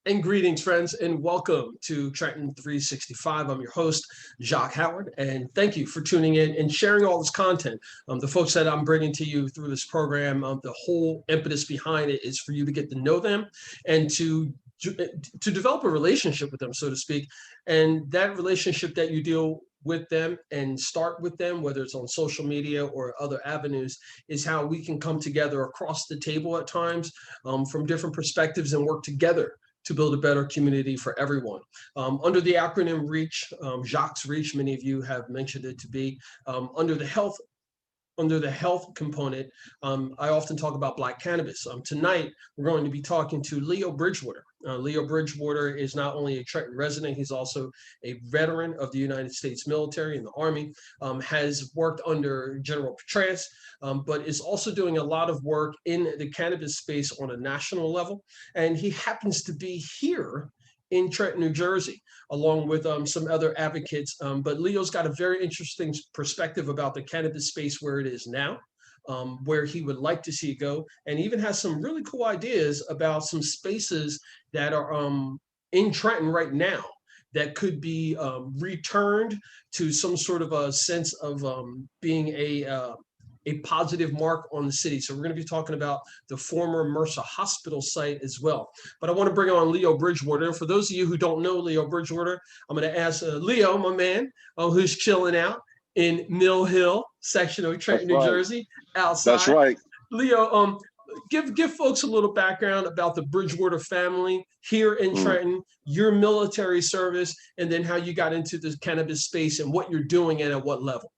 And greetings, friends, and welcome to Trenton 365. I'm your host, Jacque Howard, and thank you for tuning in and sharing all this content. The folks that I'm bringing to you through this program, the whole impetus behind it is for you to get to know them and to develop a relationship with them, so to speak. And that relationship that you deal with them and start with them, whether it's on social media or other avenues, is how we can come together across the table at times from different perspectives and work together to build a better community for everyone. Under the acronym R.E.A.C.H, Jacque's R.E.A.C H, many of you have mentioned it to be, under the health component, I often talk about Black cannabis. Tonight, we're going to be talking to Leo Bridgewater. Leo Bridgewater is not only a Trenton resident, he's also a veteran of the United States military and the Army, has worked under General Petraeus, but is also doing a lot of work in the cannabis space on a national level. And he happens to be here in Trenton, New Jersey, along with some other advocates. But Leo's got a very interesting perspective about the cannabis space where it is now, where he would like to see it go, and even has some really cool ideas about some spaces that are in Trenton right now that could be returned to some sort of a sense of being a positive mark on the city. So we're going to be talking about the former Mercer Hospital site as well. But I want to bring on Leo Bridgewater. And for those of you who don't know Leo Bridgewater, I'm going to ask Leo, my man, who's chilling out in Mill Hill section of Trenton, New Jersey, outside. That's right. Leo, give folks a little background about the Bridgewater family here in Trenton, your military service, and then how you got into the cannabis space and what you're doing and at what level.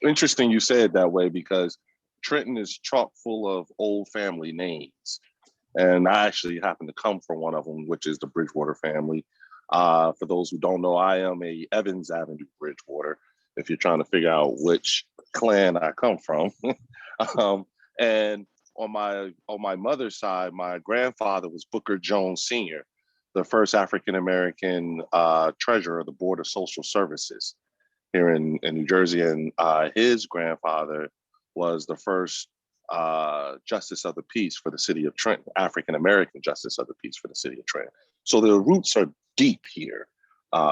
Interesting you say it that way, because Trenton is chock full of old family names. And I actually happen to come from one of them, which is the Bridgewater family. For those who don't know, I am a Evans Avenue Bridgewater, if you're trying to figure out which clan I come from. And on my mother's side, my grandfather was Booker Jones Sr., the first African-American treasurer of the Board of Social Services here in New Jersey. And his grandfather was the first Justice of the Peace for the city of Trenton, African-American Justice of the Peace for the city of Trenton. So the roots are deep here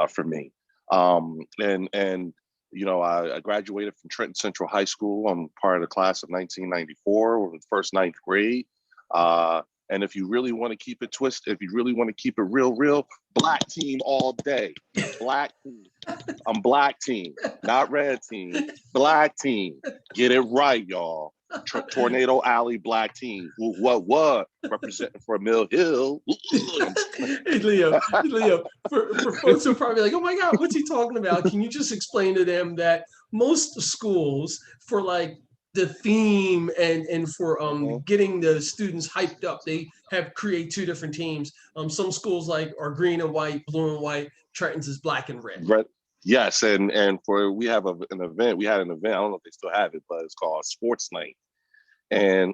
for me. And you know, I graduated from Trenton Central High School. I'm part of the class of 1994, first ninth grade. And if you really want to keep it twisted, if you really want to keep it real, Black team all day. Black team. I'm Black team, not red team. Black team. Get it right, y'all. Tornado Alley Black team. What? Representing for Mill Hill. Hey, Leo, for folks who are probably like, oh my God, what's he talking about? Can you just explain to them that most schools, for like the theme and for getting the students hyped up, they create two different teams. Some schools like are green and white, blue and white. Trenton's is black and red. Right. Yes, and we have an event. We had an event. I don't know if they still have it, but it's called Sports Night. And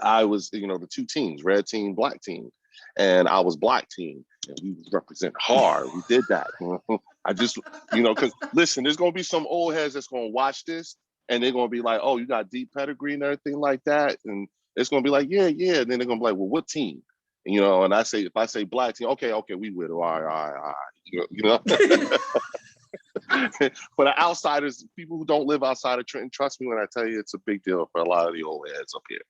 I was, the two teams, red team, black team, and I was black team. And we represent hard. We did that. I just, because listen, there's gonna be some old heads that's gonna watch this, and they're gonna be like, "Oh, you got deep pedigree and everything like that," and it's gonna be like, "Yeah." And then they're gonna be like, "Well, what team?" And if I say black team, okay, we with it. All right. For the outsiders, people who don't live outside of Trenton, trust me when I tell you, it's a big deal for a lot of the old heads up here.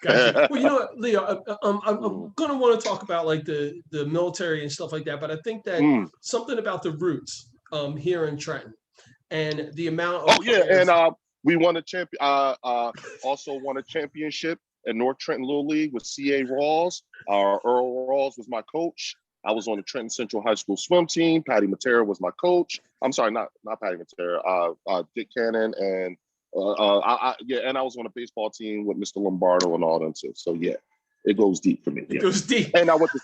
Gotcha. Well, you know what, Leo, I'm going to want to talk about like the military and stuff like that, but I think that something about the roots here in Trenton and the amount of and we won a champion. Also won a championship at North Trenton Little League with C.A. Rawls. Earl Rawls was my coach. I was on the Trenton Central High School swim team. Patty Matera was my coach. I'm sorry, not Patty Matera. Dick Cannon and and I was on a baseball team with Mr. Lombardo and all them too. So yeah, it goes deep for me. It goes deep. And I went to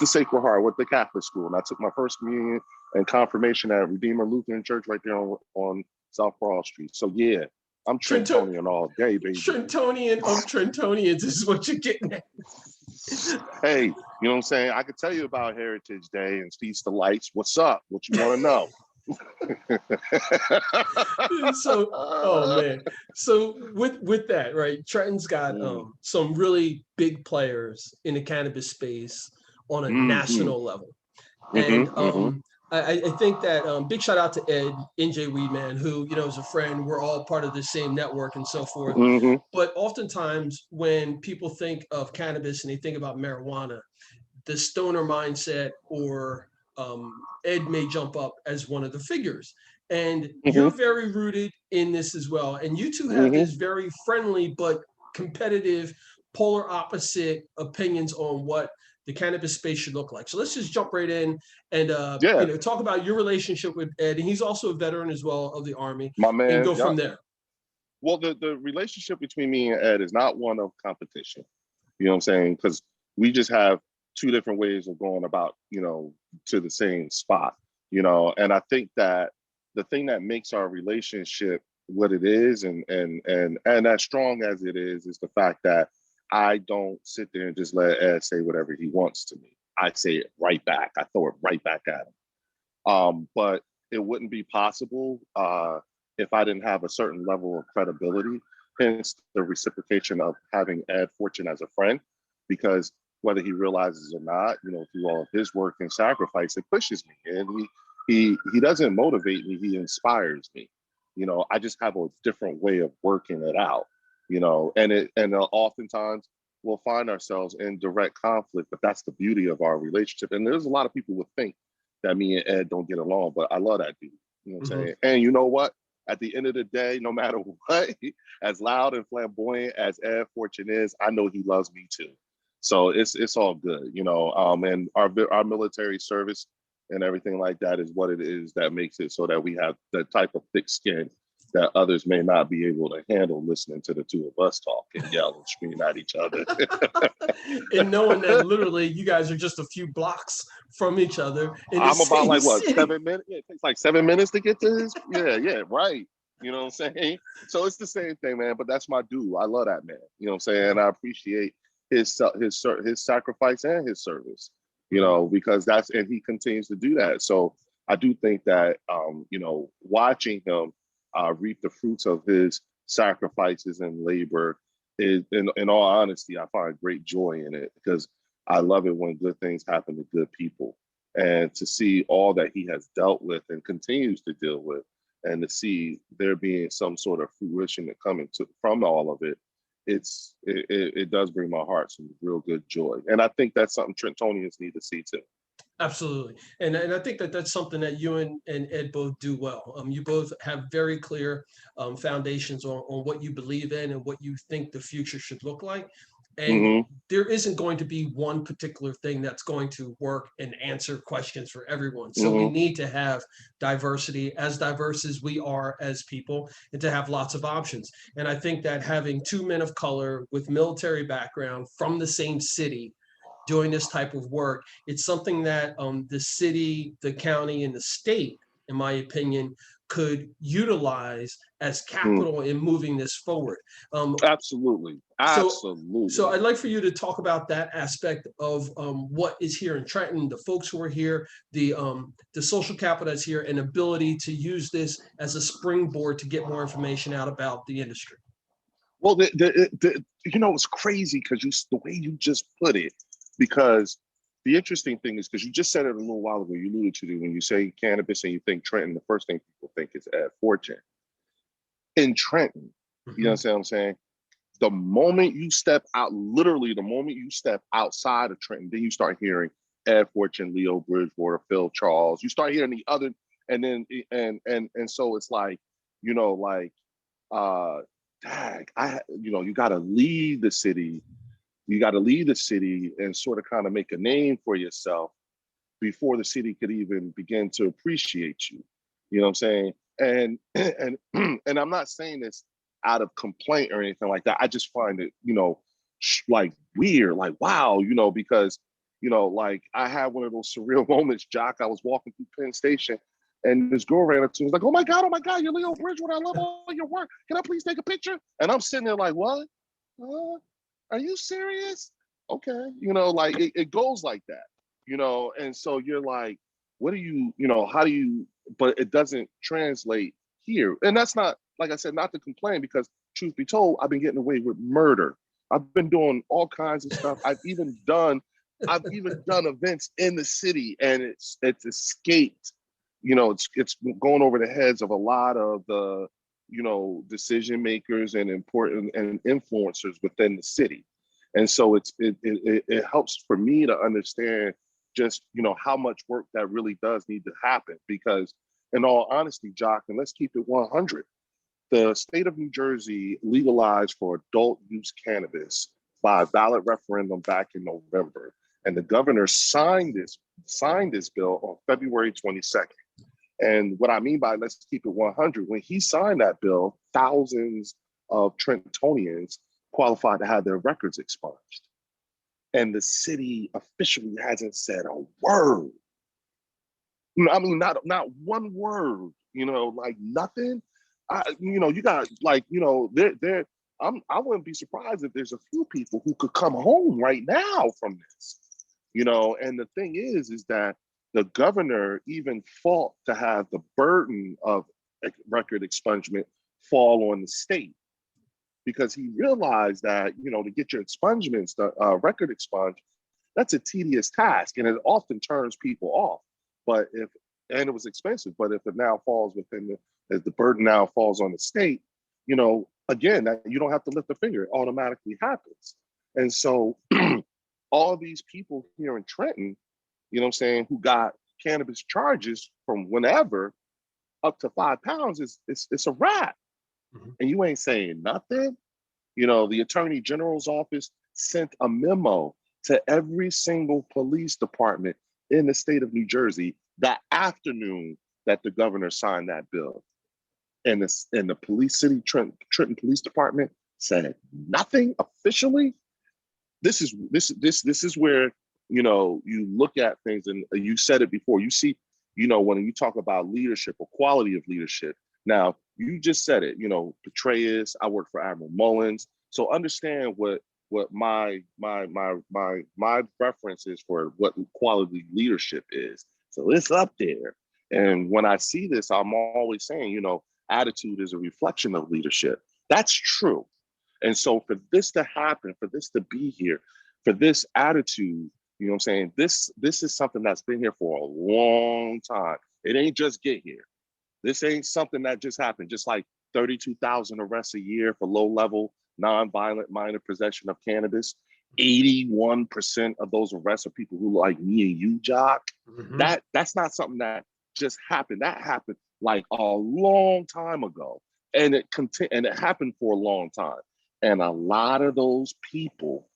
Sacred Heart with the Catholic school, and I took my first communion and confirmation at Redeemer Lutheran Church right there on South Broad Street. So yeah, I'm Trentonian all day, baby. Trentonian of Trentonians is what you're getting at. Hey, you know what I'm saying? I could tell you about Heritage Day and Feast of Lights. What's up? What you want to know? So, oh man. So with that, right? Trenton's got some really big players in the cannabis space on a national level. And I think that big shout out to Ed, NJ Weedman, who, is a friend. We're all part of the same network and so forth. But oftentimes when people think of cannabis and they think about marijuana, the stoner mindset or Ed may jump up as one of the figures. And you're very rooted in this as well. And you two have this very friendly but competitive, polar opposite opinions on what the cannabis space should look like. So let's just jump right in and talk about your relationship with Ed. And he's also a veteran as well of the Army. My man. And go from there. Well, the relationship between me and Ed is not one of competition. You know what I'm saying? Because we just have two different ways of going about, to the same spot, and I think that the thing that makes our relationship what it is and as strong as it is the fact that I don't sit there and just let Ed say whatever he wants to me. I say it right back. I throw it right back at him. But it wouldn't be possible if I didn't have a certain level of credibility, hence the reciprocation of having Ed Fortune as a friend, because whether he realizes or not, through all of his work and sacrifice, it pushes me. And he doesn't motivate me, he inspires me. I just have a different way of working it out, and oftentimes we'll find ourselves in direct conflict, but that's the beauty of our relationship. And there's a lot of people would think that me and Ed don't get along, but I love that dude. You know what I'm saying? And you know what? At the end of the day, no matter what, as loud and flamboyant as Ed Fortune is, I know he loves me too. So it's all good, and our military service and everything like that is what it is that makes it so that we have the type of thick skin that others may not be able to handle listening to the two of us talk and yell and scream at each other. And knowing that literally you guys are just a few blocks from each other. I'm about like what, city. 7 minutes? Yeah, it takes like 7 minutes to get to his. Yeah, right. You know what I'm saying? So it's the same thing, man. But that's my dude. I love that man. You know what I'm saying? I appreciate his sacrifice and his service. Because and he continues to do that. So I do think that watching him reap the fruits of his sacrifices and labor is, in all honesty, I find great joy in it, because I love it when good things happen to good people, and to see all that he has dealt with and continues to deal with, and to see there being some sort of fruition that coming from all of it. It does bring my heart some real good joy. And I think that's something Trentonians need to see too. Absolutely. And I think that that's something that you and Ed both do well. You both have very clear foundations on what you believe in and what you think the future should look like. And there isn't going to be one particular thing that's going to work and answer questions for everyone. So we need to have diversity, as diverse as we are as people, and to have lots of options. And I think that having two men of color with military background from the same city doing this type of work, it's something that the city, the county, and the state, in my opinion, could utilize as capital in moving this forward. Absolutely. So I'd like for you to talk about that aspect of what is here in Trenton, the folks who are here, the social capital that's here, and ability to use this as a springboard to get more information out about the industry. Well, it's crazy because the way you just put it, because the interesting thing is, because you just said it a little while ago, you alluded to it, when you say cannabis and you think Trenton, the first thing people think is Ed Fortune. In Trenton, you know what I'm saying? The moment you step out, literally the moment you step outside of Trenton, then you start hearing Ed Fortune, Leo Bridgewater, Phil Charles. You start hearing the other, and then and so it's like, you gotta leave the city. You got to leave the city and sort of kind of make a name for yourself before the city could even begin to appreciate you. You know what I'm saying? And I'm not saying this out of complaint or anything like that. I just find it, like weird, like, wow, because, like I had one of those surreal moments, Jacque. I was walking through Penn Station and this girl ran up to me, was like, oh my God, you're Leo Bridgewater. I love all your work. Can I please take a picture? And I'm sitting there like, what? Are you serious? Okay. Like it goes like that, and so you're like, what do you, how do you but it doesn't translate here. And that's not, like I said, not to complain, because truth be told, I've been getting away with murder. I've been doing all kinds of stuff. I've even done events in the city, and it's escaped. It's going over the heads of a lot of the decision makers and important and influencers within the city. And so it helps for me to understand just how much work that really does need to happen, because in all honesty, Jacque, and let's keep it 100, the state of New Jersey legalized for adult use cannabis by a ballot referendum back in November. And the governor signed this bill on February 22nd. And what I mean by let's keep it 100, when he signed that bill, thousands of Trentonians qualified to have their records expunged. And the city officially hasn't said a word. I mean, not one word, like nothing. You got like, I wouldn't be surprised if there's a few people who could come home right now from this, and the thing is that the governor even fought to have the burden of record expungement fall on the state, because he realized that, to get your expungements, the record expunged, that's a tedious task, and it often turns people off. And it was expensive, but if it now falls within the burden now falls on the state, again, that you don't have to lift a finger, it automatically happens. And so all these people here in Trenton, who got cannabis charges from whenever up to 5 pounds, it's a wrap. Mm-hmm. And you ain't saying nothing. The Attorney General's office sent a memo to every single police department in the state of New Jersey that afternoon that the governor signed that bill. And the Trenton Police Department said nothing officially. This is where, you look at things, and you said it before. You see, when you talk about leadership or quality of leadership. Now, you just said it, Petraeus, I work for Admiral Mullins. So understand what my reference is for what quality leadership is. So it's up there. And when I see this, I'm always saying, attitude is a reflection of leadership. That's true. And so for this to happen, for this to be here, for this attitude, this is something that's been here for a long time. It ain't just get here. This ain't something that just happened, just like 32,000 arrests a year for low-level, non-violent minor possession of cannabis. 81% of those arrests are people who like me and you, Jacque. Mm-hmm. That's not something that just happened. That happened like a long time ago. And it happened for a long time. And a lot of those people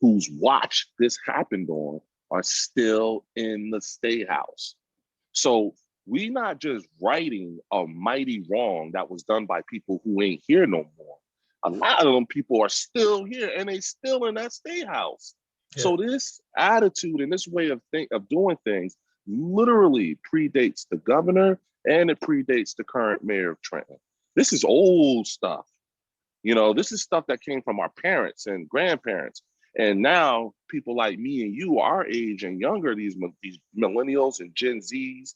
whose watch this happened on are still in the state house. So we not just righting a mighty wrong that was done by people who ain't here no more. A lot of them people are still here, and they still in that state house. Yeah. So this attitude and this way of doing things literally predates the governor, and it predates the current mayor of Trenton. This is old stuff. This is stuff that came from our parents and grandparents. And now people like me and you, our age and younger, these millennials and Gen Zs,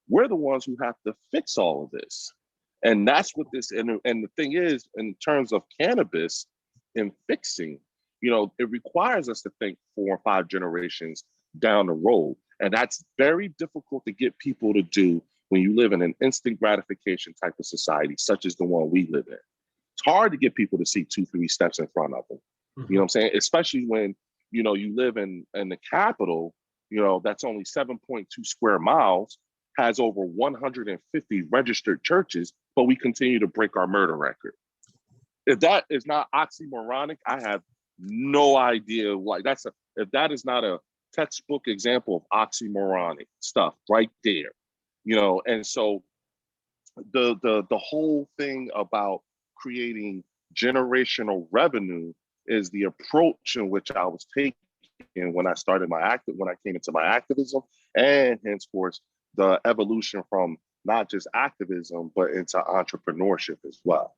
we're the ones who have to fix all of this. And that's what this, and the thing is, in terms of cannabis and fixing, it requires us to think 4 or 5 generations down the road. And that's very difficult to get people to do when you live in an instant gratification type of society, such as the one we live in. It's hard to get people to see 2-3 steps in front of them. Mm-hmm. You know what I'm saying? Especially when, you live in the capital, that's only 7.2 square miles, has over 150 registered churches, but we continue to break our murder record. If that is not oxymoronic, I have no idea why. If that is not a textbook example of oxymoronic stuff right there, and so the whole thing about creating generational revenue is the approach in which I was taking when I came into my activism, and henceforth the evolution from not just activism but into entrepreneurship as well.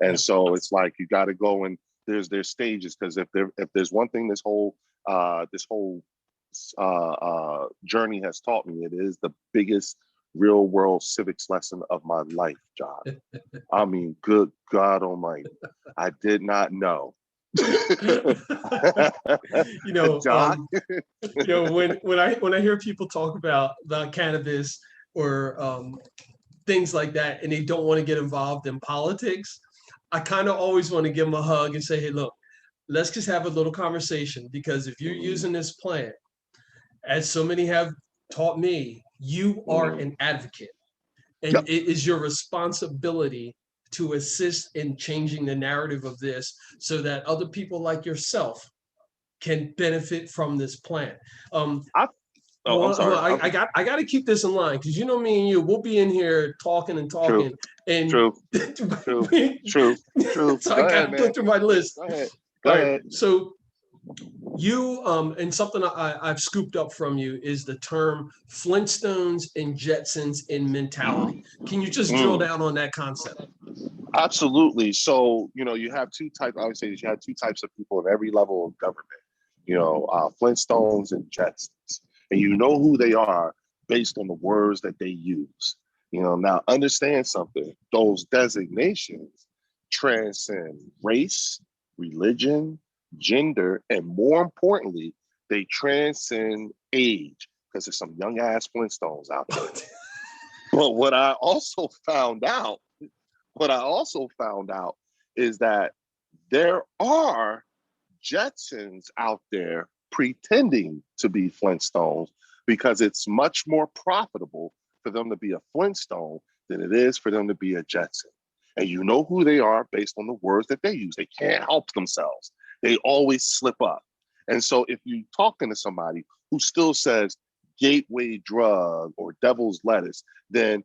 And so it's like you got to go, and there's stages, because if there's one thing this whole journey has taught me, it is the biggest real world civics lesson of my life, John. I mean, good God Almighty, I did not know. You know, John. when I hear people talk about cannabis or things like that, and they don't want to get involved in politics, I kind of always want to give them a hug and say, hey, look, let's just have a little conversation, because if you're using this plant, as so many have taught me, you are an advocate, and Yep. it is your responsibility to assist in changing the narrative of this so that other people like yourself can benefit from this plant. I, oh, I'm sorry. I got to keep this in line, because you know me and you, we'll be in here talking and True, talking, and true, true, true, true. so I Go got ahead, to go man. through my list. Go ahead. Go All right, ahead. so you and something I've scooped up from you is the term Flintstones and Jetsons in mentality. Can you just drill Mm, down on that concept? absolutely. So, you have two types, I would say that you have two types of people in every level of government, Flintstones and Jetsons. And you know who they are based on the words that they use. Now understand something, those designations transcend race, religion, gender, and more importantly, they transcend age, because there's some young ass Flintstones out there. But what I also found out is that there are Jetsons out there pretending to be Flintstones, because it's much more profitable for them to be a Flintstone than it is for them to be a Jetson. And you know who they are based on the words that they use. They can't help themselves. They always slip up. And so if you're talking to somebody who still says gateway drug or devil's lettuce, then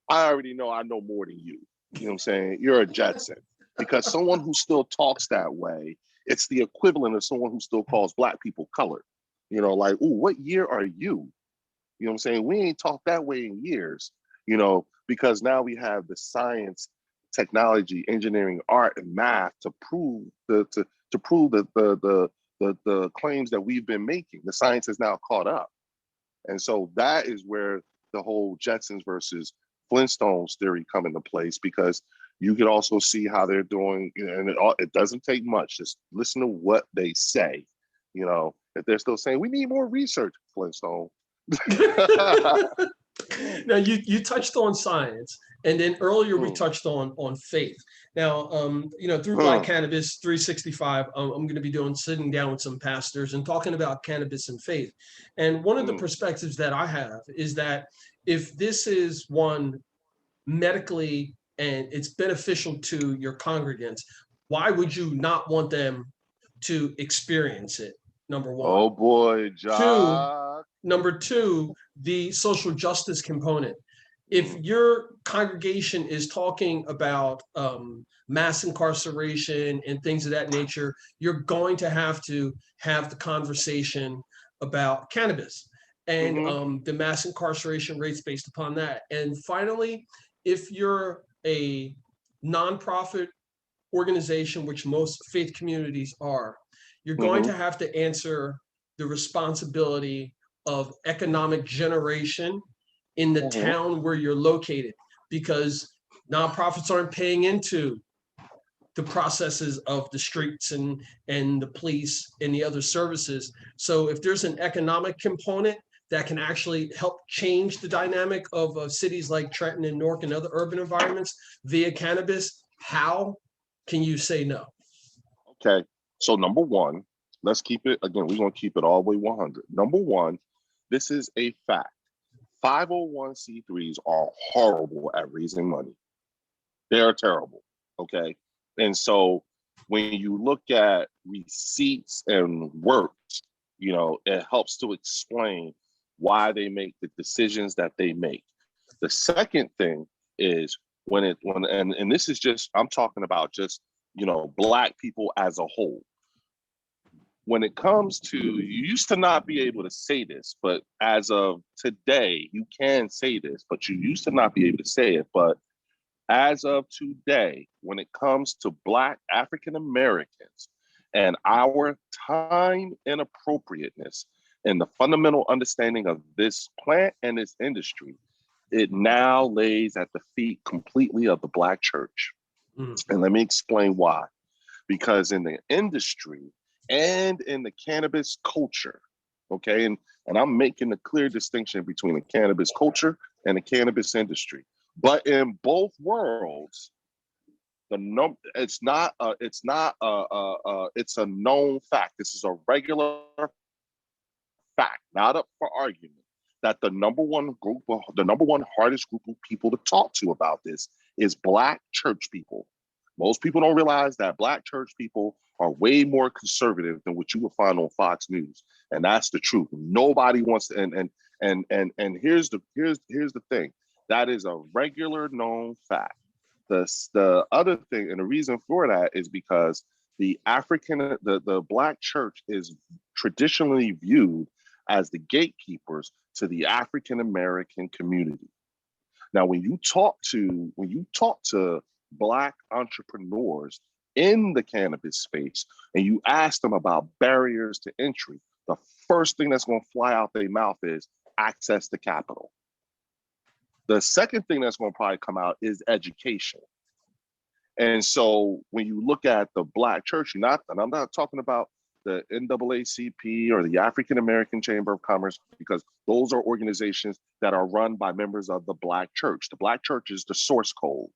I already know I know more than you. You know what I'm saying? You're a Jetson. Because someone who still talks that way, it's the equivalent of someone who still calls Black people colored. Like, ooh, what year are you? You know what I'm saying? We ain't talked that way in years, because now we have the science, technology, engineering, art, and math to prove to prove that the claims that we've been making. The science has now caught up. And so that is where the whole Jetsons versus Flintstones theory come into place, because you can also see how they're doing, and it doesn't take much. Just listen to what they say. If they're still saying we need more research, Flintstone. Now you touched on science, and then earlier we touched on faith. Now, through Black Cannabis 365, I'm going to be sitting down with some pastors and talking about cannabis and faith. And one of the perspectives that I have is that if this is one medically and it's beneficial to your congregants, why would you not want them to experience it? Number one. Oh boy, Two, Jacque. Number two, the social justice component. If your congregation is talking about mass incarceration and things of that nature, you're going to have the conversation about cannabis and the mass incarceration rates based upon that. And finally, if you're a nonprofit organization, which most faith communities are, you're going to have to answer the responsibility of economic generation in the town where you're located, because nonprofits aren't paying into the processes of the streets and the police and the other services. So if there's an economic component that can actually help change the dynamic of cities like Trenton and Newark and other urban environments via cannabis, how can you say no? Okay, so number one, let's keep it, again, we're going to keep it all the way 100. Number one, this is a fact. 501c3s are horrible at raising money. They are terrible, okay? And so when you look at receipts and works, it helps to explain why they make the decisions that they make. The second thing is and this is just, I'm talking about just, Black people as a whole. When it comes to, you used to not be able to say this, but as of today, you can say this, but you used to not be able to say it. But as of today, when it comes to Black African Americans and our time and appropriateness and the fundamental understanding of this plant and this industry, it now lays at the feet completely of the Black church. And let me explain why. Because in the industry and in the cannabis culture, okay, and I'm making a clear distinction between the cannabis culture and the cannabis industry. But in both worlds, it's a known fact. This is a regular fact, not up for argument, that the number one hardest group of people to talk to about this is Black church people. Most people don't realize that Black church people are way more conservative than what you would find on Fox News, and that's the truth. Nobody wants to, and here's the thing. That is a regular known fact. The other thing, and the reason for that is because the Black church is traditionally viewed as the gatekeepers to the African American community. Now, when you talk to Black entrepreneurs in the cannabis space and you ask them about barriers to entry, the first thing that's going to fly out their mouth is access to capital. The second thing that's going to probably come out is education. And so when you look at the Black church, and I'm not talking about the NAACP or the African American Chamber of Commerce, because those are organizations that are run by members of the Black church. The Black church is the source code.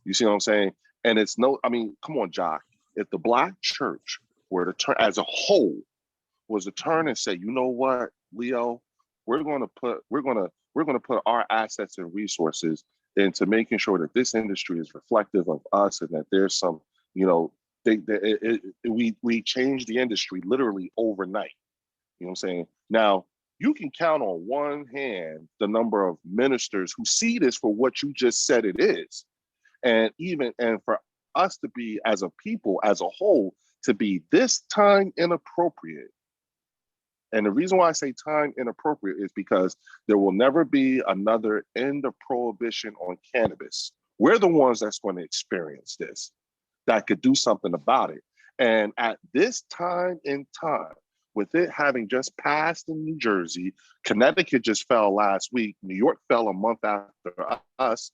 You see what I'm saying? And come on, Jacque. If the Black church were to turn as a whole was to turn and say, you know what, Leo, we're going to put our assets and resources into making sure that this industry is reflective of us and that there's some, we changed the industry literally overnight. You know what I'm saying? Now, you can count on one hand the number of ministers who see this for what you just said it is. And for us to be, as a people, as a whole, to be this time inappropriate. And the reason why I say time inappropriate is because there will never be another end of prohibition on cannabis. We're the ones that's going to experience this, that could do something about it. And at this time in time, with it having just passed in New Jersey, Connecticut just fell last week, New York fell a month after us,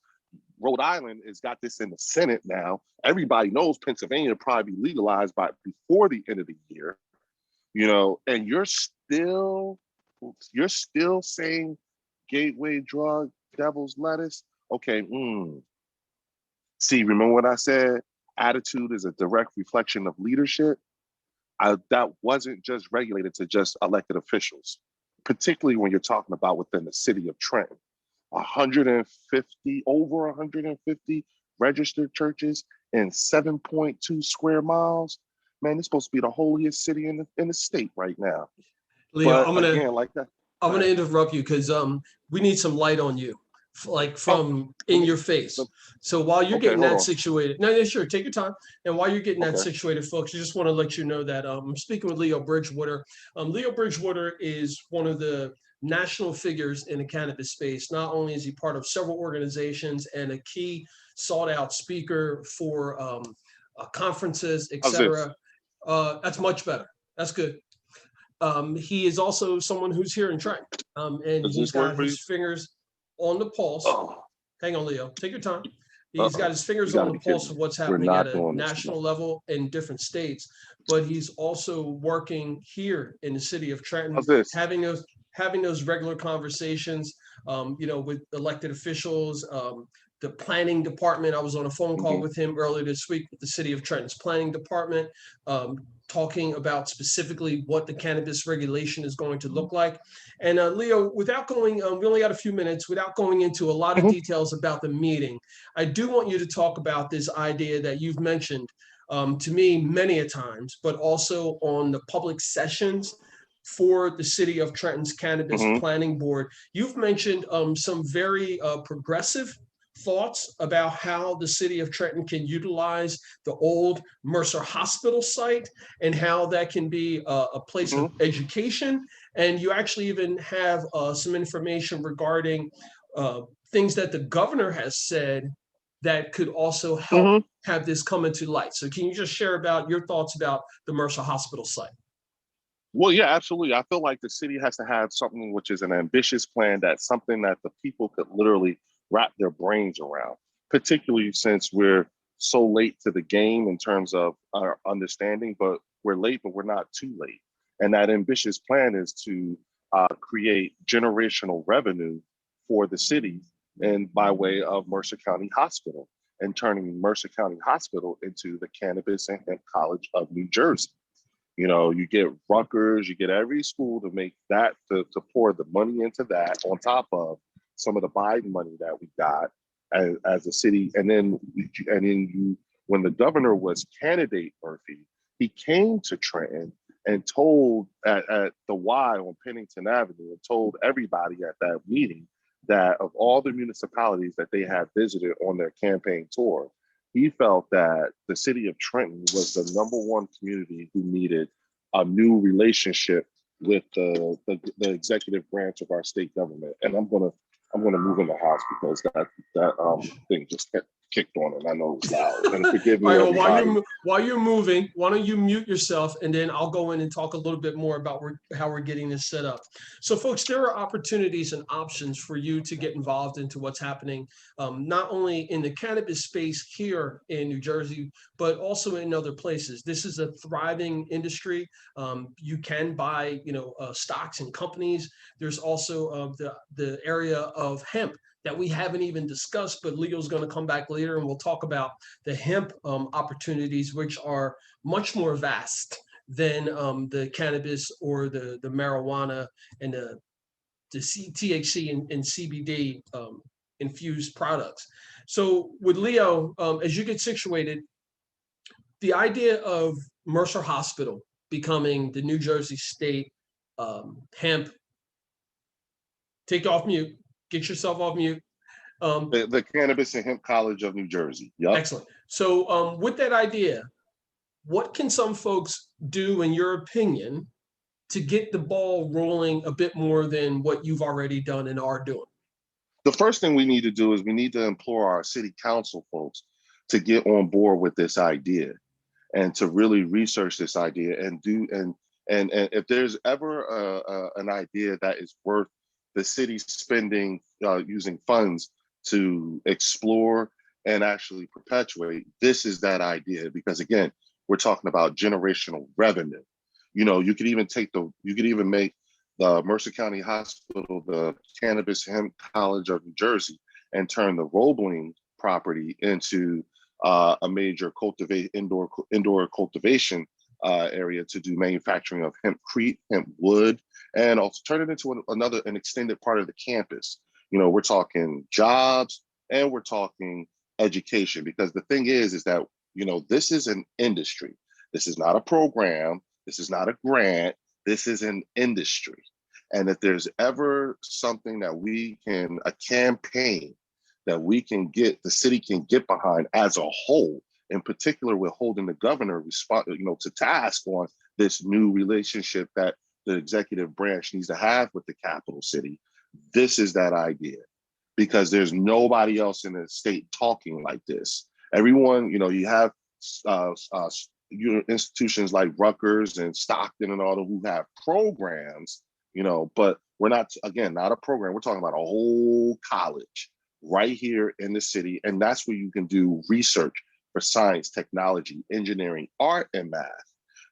Rhode Island has got this in the Senate now. Everybody knows Pennsylvania will probably be legalized before the end of the year, and you're still saying gateway drug, devil's lettuce. Okay. See, remember what I said? Attitude is a direct reflection of leadership. That wasn't just regulated to just elected officials, particularly when you're talking about within the city of Trenton. Over 150 registered churches in 7.2 square miles. Man, it's supposed to be the holiest city in the state right now. Leo, but I'm gonna interrupt you because we need some light on you, like from in your face. So while you're getting that situated, sure, take your time. And while you're getting that situated, folks, I just want to let you know that I'm speaking with Leo Bridgewater. Leo Bridgewater is one of the national figures in the cannabis space. Not only is he part of several organizations and a key sought out speaker for conferences, etc. That's much better. That's good. He is also someone who's here in Trenton, and he's got his fingers on the pulse. Hang on, Leo. Take your time. He's got his fingers on the pulse of what's happening at a national level in different states, but he's also working here in the city of Trenton, having those regular conversations, with elected officials, the planning department. I was on a phone call with him earlier this week with the city of Trenton's planning department, talking about specifically what the cannabis regulation is going to look like. And Leo, without going, we only got a few minutes, without going into a lot of details about the meeting, I do want you to talk about this idea that you've mentioned to me many a times, but also on the public sessions for the city of Trenton's Cannabis Planning Board. You've mentioned some very progressive thoughts about how the city of Trenton can utilize the old Mercer Hospital site and how that can be a place of education. And you actually even have some information regarding things that the governor has said that could also help have this come into light. So can you just share about your thoughts about the Mercer Hospital site? Well, yeah, absolutely. I feel like the city has to have something which is an ambitious plan, that's something that the people could literally wrap their brains around, particularly since we're so late to the game in terms of our understanding, but we're late, but we're not too late. And that ambitious plan is to create generational revenue for the city and by way of Mercer County Hospital and turning Mercer County Hospital into the Cannabis and Hemp College of New Jersey. You know, you get Rutgers, you get every school to make that, to pour the money into that on top of some of the Biden money that we got as a city. And then when the governor was candidate Murphy, he came to Trenton and told at the Y on Pennington Avenue and told everybody at that meeting that of all the municipalities that they had visited on their campaign tour, he felt that the city of Trenton was the number one community who needed a new relationship with the executive branch of our state government. And I'm gonna move in the house because that thing just kicked on, and I know it's loud. And forgive me, All right, well, everybody. while you're moving, why don't you mute yourself, and then I'll go in and talk a little bit more about how we're getting this set up. So, folks, there are opportunities and options for you to get involved into what's happening, not only in the cannabis space here in New Jersey, but also in other places. This is a thriving industry. You can buy, stocks in companies. There's also the area of hemp that we haven't even discussed, but Leo's going to come back later and we'll talk about the hemp opportunities, which are much more vast than the cannabis or the marijuana and the THC and CBD infused products. So with Leo, as you get situated, the idea of Mercer Hospital becoming the New Jersey State hemp, take off mute, get yourself off mute. The Cannabis and Hemp College of New Jersey. Yep. Excellent. So with that idea, what can some folks do, in your opinion, to get the ball rolling a bit more than what you've already done and are doing? The first thing we need to do is we need to implore our city council folks to get on board with this idea and to really research this idea and if there's ever an idea that is worth the city spending using funds to explore and actually perpetuate, this is that idea. Because again, we're talking about generational revenue. You could even make the Mercer County Hospital the Cannabis Hemp College of New Jersey and turn the Roebling property into a major indoor cultivation area to do manufacturing of hempcrete, hemp wood, and also turn it into an extended part of the campus. We're talking jobs and we're talking education, because the thing is that, this is an industry. This is not a program. This is not a grant. This is an industry. And if there's ever something that a campaign that the city can get behind as a whole, in particular with holding the governor to task on this new relationship that the executive branch needs to have with the capital city, this is that idea. Because there's nobody else in the state talking like this. Everyone, you have institutions like Rutgers and Stockton and all of who have programs, but we're not a program. We're talking about a whole college right here in the city. And that's where you can do research for science, technology, engineering, art, and math.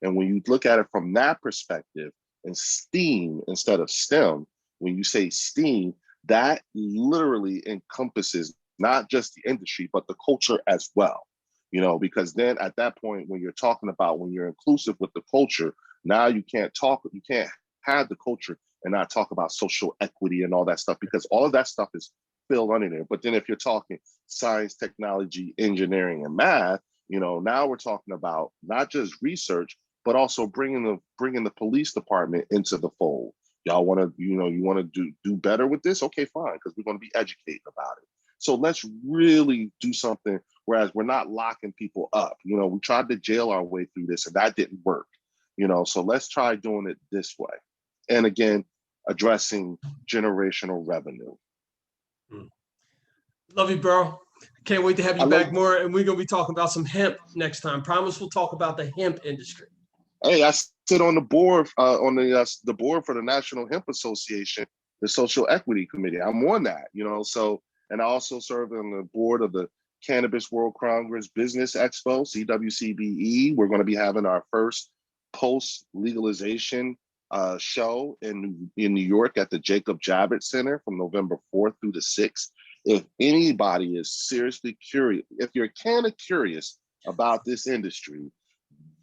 And when you look at it from that perspective, and STEAM instead of STEM, when you say STEAM, that literally encompasses not just the industry, but the culture as well. Because then at that point, when you're inclusive with the culture, now you can't have the culture and not talk about social equity and all that stuff, because all of that stuff is filled under there. But then if you're talking science, technology, engineering, and math, now we're talking about not just research, but also bringing the police department into the fold. Y'all want to do better with this? Okay, fine, because we're going to be educated about it. So let's really do something, whereas we're not locking people up. We tried to jail our way through this and that didn't work. So let's try doing it this way. And again, addressing generational revenue. Love you, bro. Can't wait to have you back more. And we're going to be talking about some hemp next time. Promise we'll talk about the hemp industry. Hey, I sit on the board the board for the National Hemp Association, the Social Equity Committee. I'm on that, So, and I also serve on the board of the Cannabis World Congress Business Expo, CWCBE. We're going to be having our first post legalization show in New York at the Jacob Javits Center from November 4th through the 6th. If anybody is seriously curious, if you're kind of curious about this industry,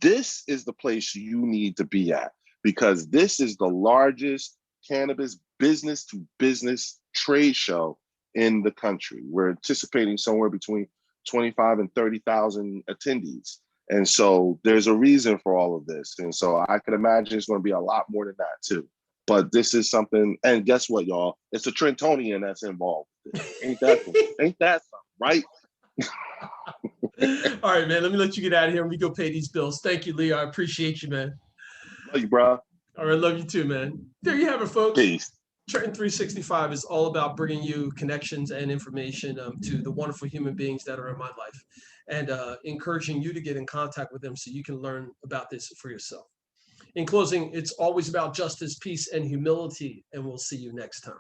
this is the place you need to be at, because this is the largest cannabis business to business trade show in the country. We're anticipating somewhere between 25 and 30,000 attendees. And so there's a reason for all of this. And so I can imagine it's going to be a lot more than that too. But this is something, and guess what, y'all? It's a Trentonian that's involved. Ain't that something, right? All right, man. Let me let you get out of here and we go pay these bills. Thank you, Leo. I appreciate you, man. Love you, bro. All right, love you too, man. There you have it, folks. Peace. Trenton 365 is all about bringing you connections and information to the wonderful human beings that are in my life, and encouraging you to get in contact with them so you can learn about this for yourself. In closing, it's always about justice, peace, and humility, and we'll see you next time.